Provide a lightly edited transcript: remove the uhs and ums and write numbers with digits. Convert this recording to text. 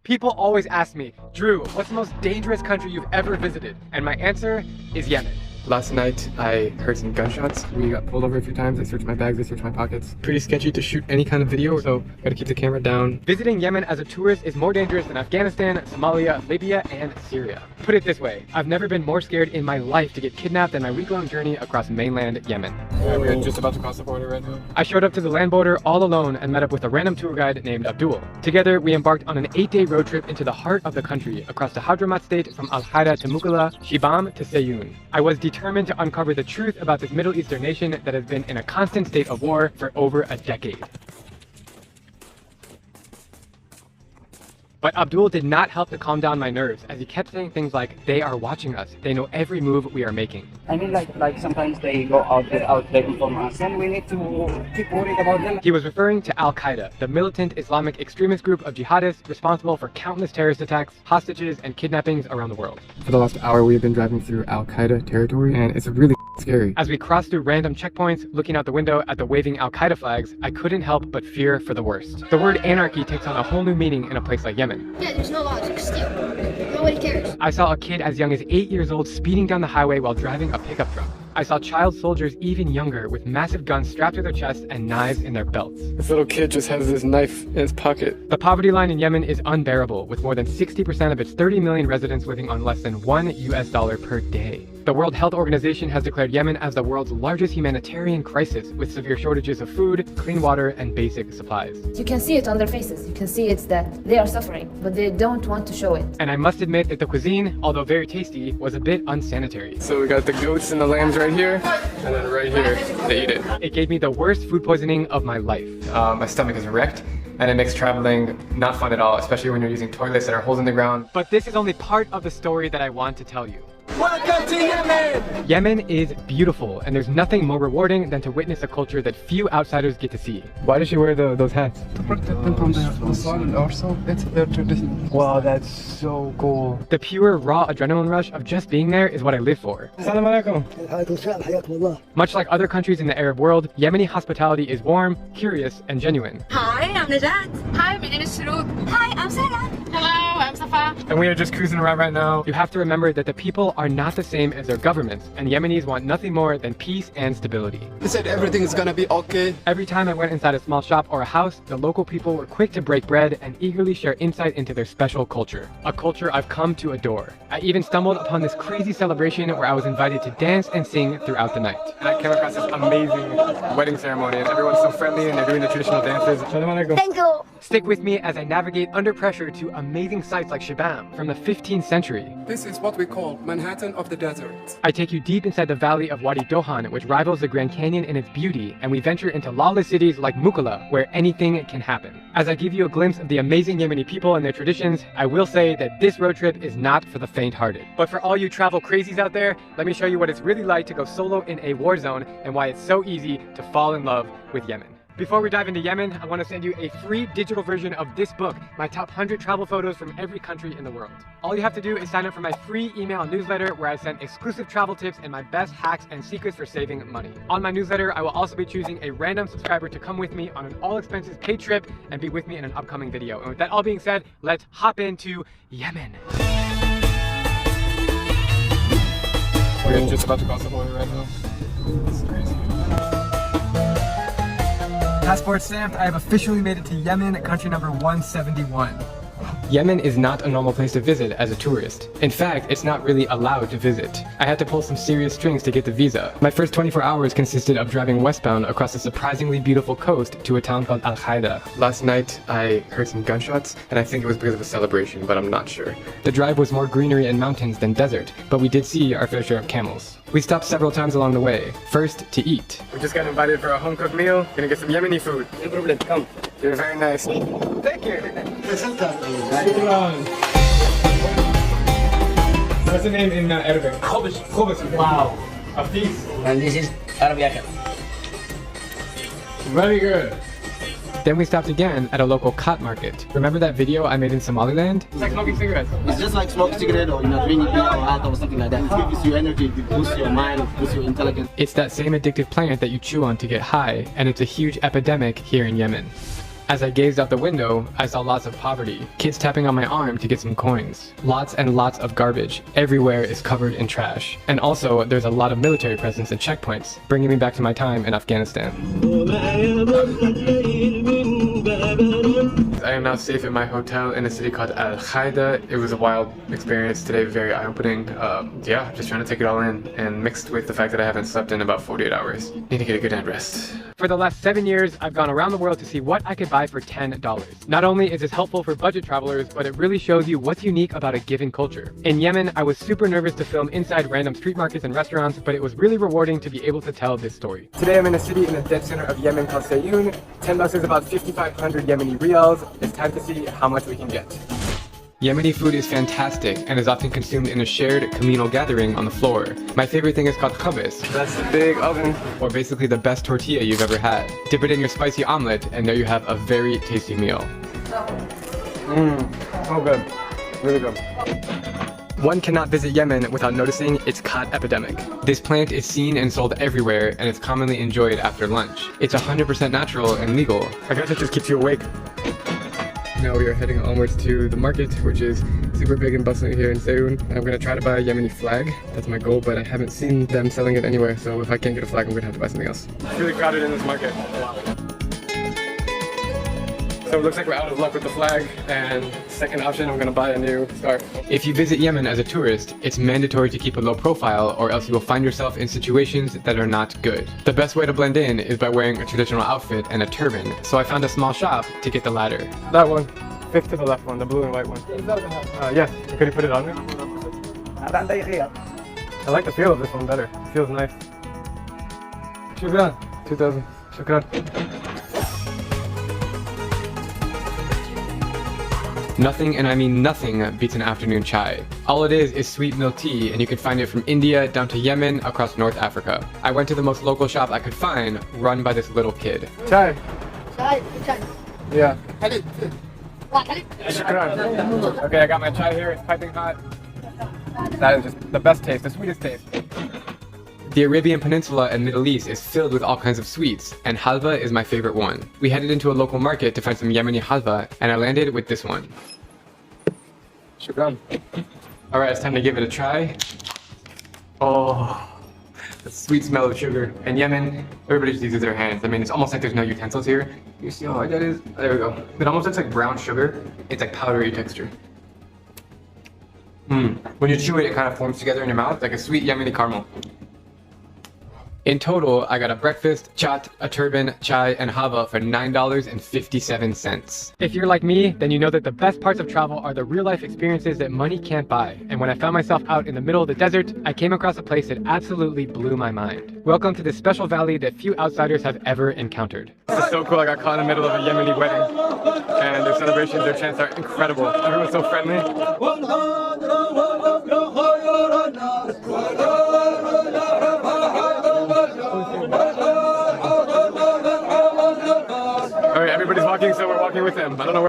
People always ask me, Drew, what's the most dangerous country you've ever visited? And my answer is Yemen. Last night, I heard some gunshots. We got pulled over a few times. I searched my bags, I searched my pockets. Pretty sketchy to shoot any kind of video, so gotta keep the camera down. Visiting Yemen as a tourist is more dangerous than Afghanistan, Somalia, Libya, and Syria. Put it this way, I've never been more scared in my life to get kidnapped than my week-long journey across mainland Yemen. Yeah, we're just about to cross the border right now. I showed up to the land border all alone and met up with a random tour guide named Abdul. Together, we embarked on an 8-day road trip into the heart of the country, across the Hadramaut state from Al-Qaeda to Mukalla, Shibam to Seyun. I was determined to uncover the truth about this Middle Eastern nation that has been in a constant state of war for over a decade. But Abdul did not help to calm down my nerves, as he kept saying things like, they are watching us, they know every move we are making. I mean, like sometimes they go out without begging from us, and we need to keep worrying about them. He was referring to Al-Qaeda, the militant Islamic extremist group of jihadists responsible for countless terrorist attacks, hostages, and kidnappings around the world. For the last hour, we have been driving through Al-Qaeda territory, and it's really scary. As we crossed through random checkpoints, looking out the window at the waving Al-Qaeda flags, I couldn't help but fear for the worst. The word anarchy takes on a whole new meaning in a place like Yemen. Yeah, there's no logic, still. Nobody cares. I saw a kid as young as 8 years old speeding down the highway while driving a pickup truck. I saw child soldiers even younger with massive guns strapped to their chests and knives in their belts. This little kid just has this knife in his pocket. The poverty line in Yemen is unbearable, with more than 60% of its 30 million residents living on less than $1 per day. The World Health Organization has declared Yemen as the world's largest humanitarian crisis, with severe shortages of food, clean water, and basic supplies. You can see it on their faces. You can see it's that they are suffering, but they don't want to show it. And I must admit that the cuisine, although very tasty, was a bit unsanitary. So we got the goats and the lambs right here, and then right here, they eat it. It gave me the worst food poisoning of my life. My stomach is wrecked, and it makes traveling not fun at all, especially when you're using toilets that are holes in the ground. But this is only part of the story that I want to tell you. Welcome to Yemen! Yemen is beautiful, and there's nothing more rewarding than to witness a culture that few outsiders get to see. Why does she wear those hats? To protect them from the sun, and also it's their tradition. Wow, that's so cool. The pure, raw adrenaline rush of just being there is what I live for. Assalamu alaikum. Much like other countries in the Arab world, Yemeni hospitality is warm, curious, and genuine. Hi, I'm Najat. Hi, my name is Shuruk. Hi, I'm Sarah. Hello, I'm Safa. And we are just cruising around right now. You have to remember that the people are not the same as their governments, and Yemenis want nothing more than peace and stability. They said everything is gonna be okay. Every time I went inside a small shop or a house, the local people were quick to break bread and eagerly share insight into their special culture. A culture I've come to adore. I even stumbled upon this crazy celebration where I was invited to dance and sing throughout the night. And I came across this amazing wedding ceremony, and everyone's so friendly and they're doing the traditional dances. Thank you. Stick with me as I navigate under pressure to amazing sites like Shibam from the 15th century. This is what we call Manhattan of the desert. I take you deep inside the valley of Wadi Dohan, which rivals the Grand Canyon in its beauty, and we venture into lawless cities like Mukalla, where anything can happen. As I give you a glimpse of the amazing Yemeni people and their traditions, I will say that this road trip is not for the faint-hearted. But for all you travel crazies out there, let me show you what it's really like to go solo in a war zone and why it's so easy to fall in love with Yemen. Before we dive into Yemen, I want to send you a free digital version of this book, my top 100 travel photos from every country in the world. All you have to do is sign up for my free email newsletter where I send exclusive travel tips and my best hacks and secrets for saving money. On my newsletter, I will also be choosing a random subscriber to come with me on an all-expenses paid trip and be with me in an upcoming video. And with that all being said, let's hop into Yemen. We're just about to cross the border right now. This is crazy. Passport stamped, I have officially made it to Yemen, country number 171. Yemen is not a normal place to visit as a tourist. In fact, it's not really allowed to visit. I had to pull some serious strings to get the visa. My first 24 hours consisted of driving westbound across a surprisingly beautiful coast to a town called Al-Qaeda. Last night, I heard some gunshots, and I think it was because of a celebration, but I'm not sure. The drive was more greenery and mountains than desert, but we did see our fair share of camels. We stopped several times along the way. First, to eat. We just got invited for a home-cooked meal. Gonna get some Yemeni food. No problem, come. You're very nice. Thank you. What's the name in Arabic? Khubz. Wow. A feast. And this is Arabic. Very good. Then we stopped again at a local khat market. Remember that video I made in Somaliland? It's like smoking cigarettes. It's just like smoking cigarette or drinking beer or alcohol or something like that. It gives you energy, it boosts your mind, it boosts your intelligence. It's that same addictive plant that you chew on to get high, and it's a huge epidemic here in Yemen. As I gazed out the window, I saw lots of poverty, kids tapping on my arm to get some coins. Lots and lots of garbage. Everywhere is covered in trash. And also, there's a lot of military presence and checkpoints, bringing me back to my time in Afghanistan. I am now safe in my hotel in a city called Al-Qaeda. It was a wild experience today, very eye-opening. Yeah, just trying to take it all in, and mixed with the fact that I haven't slept in about 48 hours. Need to get a good night rest. For the last 7 years, I've gone around the world to see what I could buy for $10. Not only is this helpful for budget travelers, but it really shows you what's unique about a given culture. In Yemen, I was super nervous to film inside random street markets and restaurants, but it was really rewarding to be able to tell this story. Today I'm in a city in the dead center of Yemen called Sayoun. $10 is about 5,500 Yemeni riyals. It's time to see how much we can get. Yemeni food is fantastic and is often consumed in a shared communal gathering on the floor. My favorite thing is called khabis. That's the big oven. Or basically the best tortilla you've ever had. Dip it in your spicy omelet and there you have a very tasty meal. So good. Really good. One cannot visit Yemen without noticing its khat epidemic. This plant is seen and sold everywhere and is commonly enjoyed after lunch. It's 100% natural and legal. I guess it just keeps you awake. Now we are heading onwards to the market, which is super big and bustling here in Sayoun. I'm gonna try to buy a Yemeni flag. That's my goal, but I haven't seen them selling it anywhere, so if I can't get a flag, I'm gonna have to buy something else. It's really crowded in this market. So it looks like we're out of luck with the flag, and second option, I'm gonna buy a new scarf. If you visit Yemen as a tourist, it's mandatory to keep a low profile or else you will find yourself in situations that are not good. The best way to blend in is by wearing a traditional outfit and a turban, so I found a small shop to get the latter. That one, fifth to the left one, the blue and white one. Yes, could you put it on me? I like the feel of this one better, it feels nice. Shukran, 2000, shukran. Nothing, and I mean nothing, beats an afternoon chai. All it is sweet milk tea, and you can find it from India down to Yemen across North Africa. I went to the most local shop I could find, run by this little kid. Chai. Chai. Yeah. Shukran. Okay, I got my chai here, it's piping hot. That is just the best taste, the sweetest taste. The Arabian Peninsula and Middle East is filled with all kinds of sweets, and halva is my favorite one. We headed into a local market to find some Yemeni halva, and I landed with this one. Shukran. Alright, it's time to give it a try. Oh, the sweet smell of sugar. In Yemen, everybody just uses their hands. I mean, it's almost like there's no utensils here. You see how hard that is? There we go. It almost looks like brown sugar. It's like powdery texture. When you chew it, it kind of forms together in your mouth like a sweet Yemeni caramel. In total, I got a breakfast, chat, a turban, chai, and halva for $9.57. If you're like me, then you know that the best parts of travel are the real-life experiences that money can't buy. And when I found myself out in the middle of the desert, I came across a place that absolutely blew my mind. Welcome to this special valley that few outsiders have ever encountered. This is so cool. I got caught in the middle of a Yemeni wedding. And their celebrations, their chants are incredible. Everyone's so friendly. Alright, everybody's walking, so we're walking with them. I don't know where